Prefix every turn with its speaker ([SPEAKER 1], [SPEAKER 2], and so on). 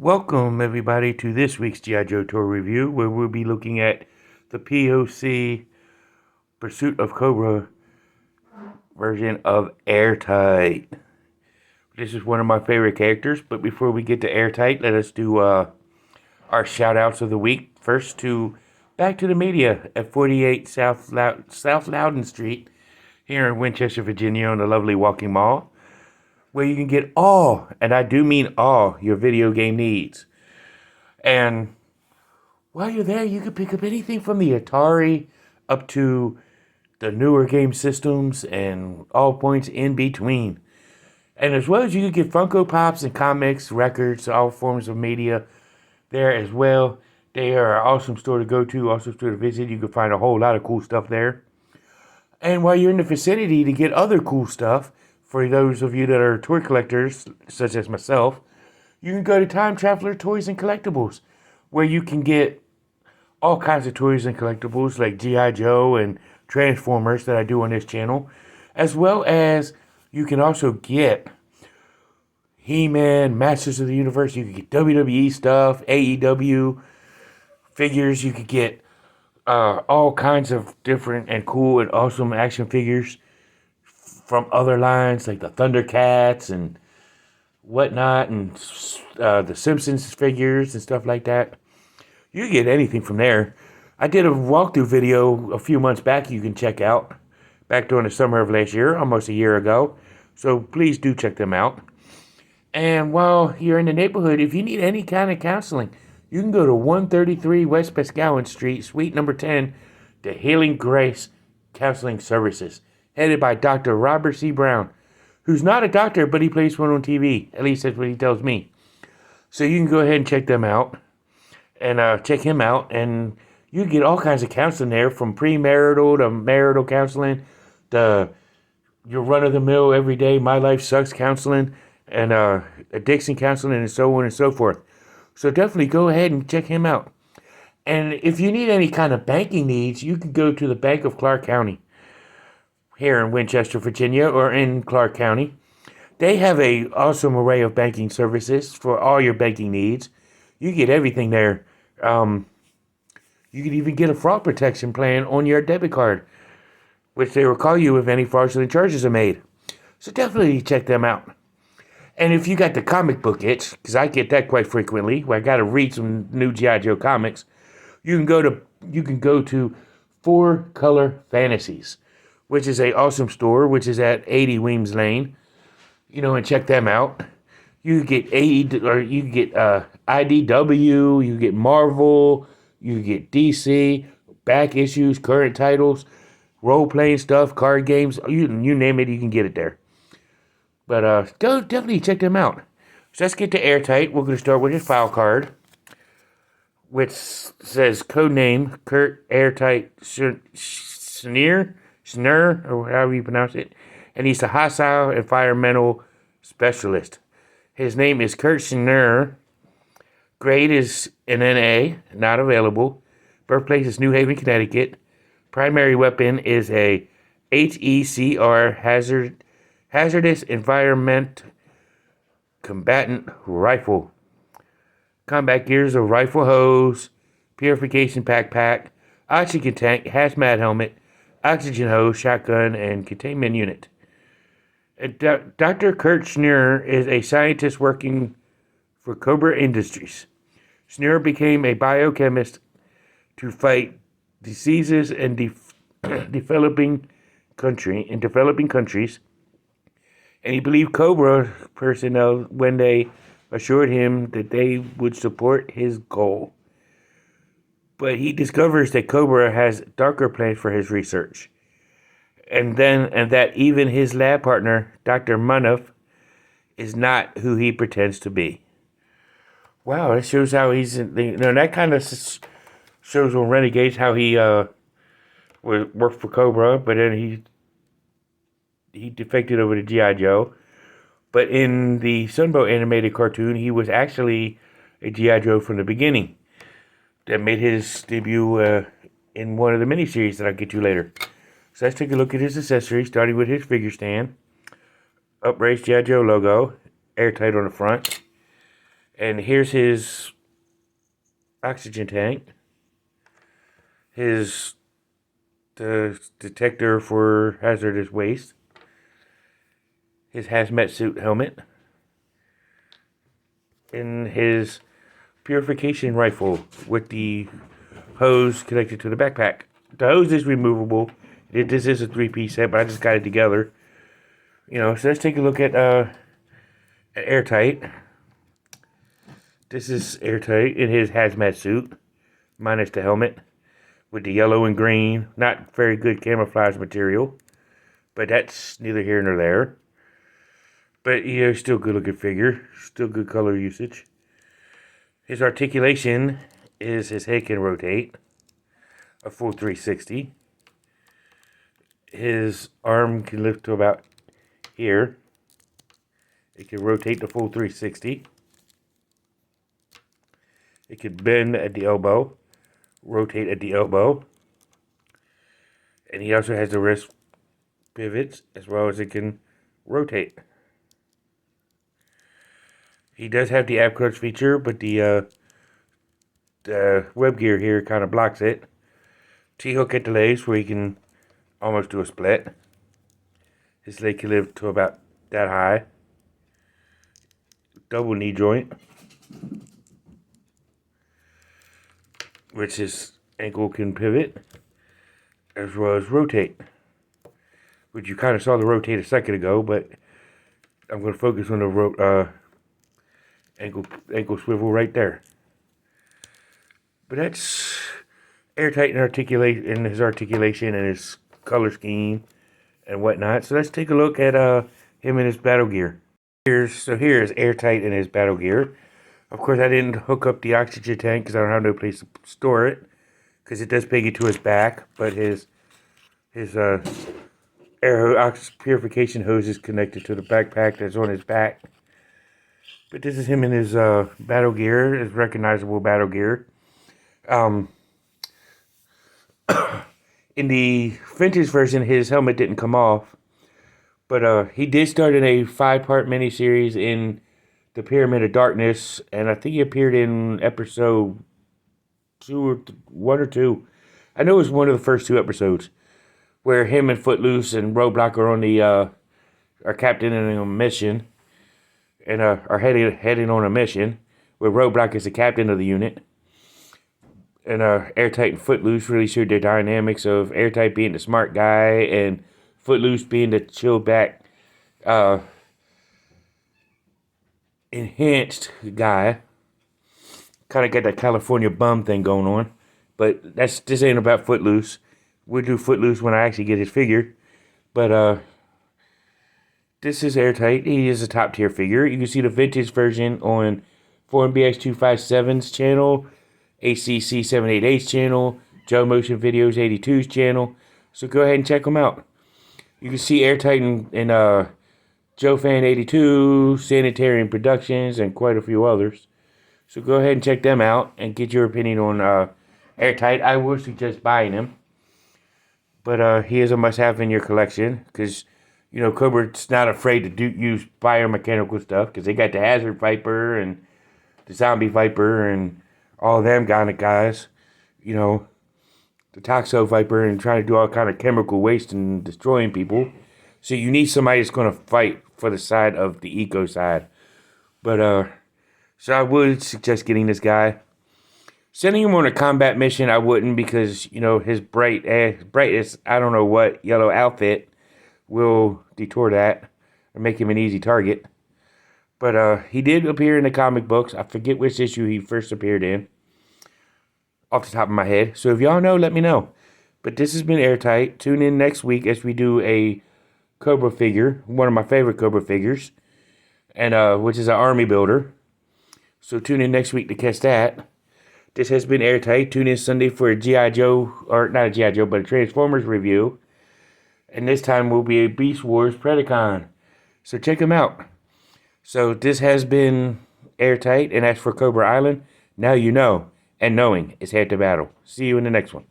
[SPEAKER 1] Welcome, everybody, to this week's G.I. Joe Tour Review, where we'll be looking at the POC Pursuit of Cobra version of Airtight. This is one of my favorite characters, but before we get to Airtight, let us do our shout-outs of the week. First to Back to the Media at 48 South Loudon Street here in Winchester, Virginia on the lovely Walking Mall, where you can get all, and I do mean all, your video game needs. And while you're there, you can pick up anything from the Atari up to the newer game systems and all points in between. And as well as you can get Funko Pops and comics, records, all forms of media there as well. They are an awesome store to go to, awesome store to visit. You can find a whole lot of cool stuff there. And while you're in the vicinity to get other cool stuff, for those of you that are toy collectors, such as myself, you can go to Time Traveler Toys and Collectibles, where you can get all kinds of toys and collectibles like G.I. Joe and Transformers that I do on this channel, as well as you can also get He-Man, Masters of the Universe. You can get WWE stuff, AEW figures. You could get all kinds of different and cool and awesome action figures from other lines like the Thundercats and whatnot, and the Simpsons figures and stuff like that. You can get anything from there. I did a walkthrough video a few months back you can check out, back during the summer of last year, almost a year ago. So please do check them out. And while you're in the neighborhood, if you need any kind of counseling, you can go to 133 West Pascagoula Street, Suite number 10, to Healing Grace Counseling Services, headed by Dr. Robert C. Brown, who's not a doctor, but he plays one on TV. At least that's what he tells me. So you can go ahead and check them out, and check him out, and you get all kinds of counseling there, from premarital to marital counseling, to your run-of-the-mill, everyday, my life sucks counseling, and addiction counseling, and so on and so forth. So definitely go ahead and check him out. And if you need any kind of banking needs, you can go to the Bank of Clark County here in Winchester, Virginia, or in Clark County. They have an awesome array of banking services for all your banking needs. You get everything there. You can even get a fraud protection plan on your debit card, which they will call you if any fraudulent charges are made. So definitely check them out. And if you got the comic book itch, because I get that quite frequently, where I got to read some new G.I. Joe comics, you can go to Four Color Fantasies, which is a awesome store, which is at 80 Weems Lane, and check them out. You get IDW, you get Marvel, you get DC, back issues, current titles, role-playing stuff, card games, you name it, you can get it there. But go definitely check them out. So let's get to Airtight. We're going to start with his file card, which says codename Kurt Airtight Schnurr, or however you pronounce it, and he's a hostile environmental specialist. His name is Kurt Schnurr. Grade is an NA, not available. Birthplace is New Haven, Connecticut. Primary weapon is a HECR hazardous environment combatant rifle. Combat gears are rifle hose, purification pack, oxygen tank, hazmat helmet, oxygen hose, shotgun, and containment unit. Dr. Kurt Schnurr is a scientist working for Cobra Industries. Schnurr became a biochemist to fight diseases in developing countries, and he believed Cobra personnel when they assured him that they would support his goal. But he discovers that Cobra has darker plans for his research, and that even his lab partner, Dr. Munaf, is not who he pretends to be. Wow, that shows how that kind of shows on Renegades how he worked for Cobra, but then he defected over to G.I. Joe. But in the Sunbow animated cartoon, he was actually a G.I. Joe from the beginning. That made his debut in one of the miniseries that I'll get to later. So let's take a look at his accessories, starting with his figure stand. Upraised G.I. Joe logo, Airtight on the front. And here's his oxygen tank. The detector for hazardous waste. His hazmat suit helmet. And his purification rifle with the hose connected to the backpack. The hose is removable. This is a 3-piece set, but I just got it together. So let's take a look at Airtight. This is Airtight in his hazmat suit, minus the helmet, with the yellow and green. Not very good camouflage material, but that's neither here nor there. But still good looking figure, still good color usage. His articulation is his head can rotate a full 360. His arm can lift to about here. It can rotate the full 360. It can bend at the elbow, rotate at the elbow. And he also has the wrist pivots as well as it can rotate. He does have the ab clutch feature, but the web gear here kind of blocks it. T-hook at the legs where he can almost do a split. His leg can lift to about that high. Double knee joint, which his ankle can pivot as well as rotate. Which you kind of saw the rotate a second ago, but I'm going to focus on the ankle swivel right there. But that's Airtight in his articulation and his color scheme and whatnot. So let's take a look at him in his battle gear. Here's Airtight in his battle gear. Of course, I didn't hook up the oxygen tank because I don't have no place to store it, because it does piggy to his back. But his air purification hose is connected to the backpack that's on his back. But this is him in his battle gear, his recognizable battle gear. In the vintage version, his helmet didn't come off. But he did start in a 5-part miniseries in the Pyramid of Darkness. And I think he appeared in episode 1 or 2. I know it was one of the first 2 episodes, where him and Footloose and Roadblock are on are captain in a mission. And are heading on a mission where Roadblock is the captain of the unit. And Airtight and Footloose really showed their dynamics of Airtight being the smart guy and Footloose being the chill back, enhanced guy. Kind of got that California bum thing going on. But this ain't about Footloose. We'll do Footloose when I actually get his figure. But this is Airtight. He is a top tier figure. You can see the vintage version on 4MBX257's channel, ACC788's channel, Joe Motion Videos 82's channel. So go ahead and check them out. You can see Airtight in Joe Fan 82, Sanitarium Productions, and quite a few others. So go ahead and check them out and get your opinion on Airtight. I would suggest buying him. But he is a must-have in your collection because, Cobra's not afraid to use biomechanical stuff because they got the Hazard Viper and the Zombie Viper and all them kind of guys. The Toxo Viper and trying to do all kind of chemical waste and destroying people. So you need somebody that's going to fight for the side of the eco side. But, so I would suggest getting this guy. Sending him on a combat mission, I wouldn't because, his bright as I don't know what yellow outfit will detour that and make him an easy target. But he did appear in the comic books. I forget which issue he first appeared in off the top of my head. So if y'all know, let me know. But this has been Airtight. Tune in next week as we do a Cobra figure, one of my favorite Cobra figures, and which is an army builder. So tune in next week to catch that. This has been Airtight. Tune in Sunday for a G.I. Joe, or not a G.I. Joe, but a Transformers review. And this time will be a Beast Wars Predacon. So check them out. So this has been Airtight, and as for Cobra Island, now you know, and knowing is head to battle. See you in the next one.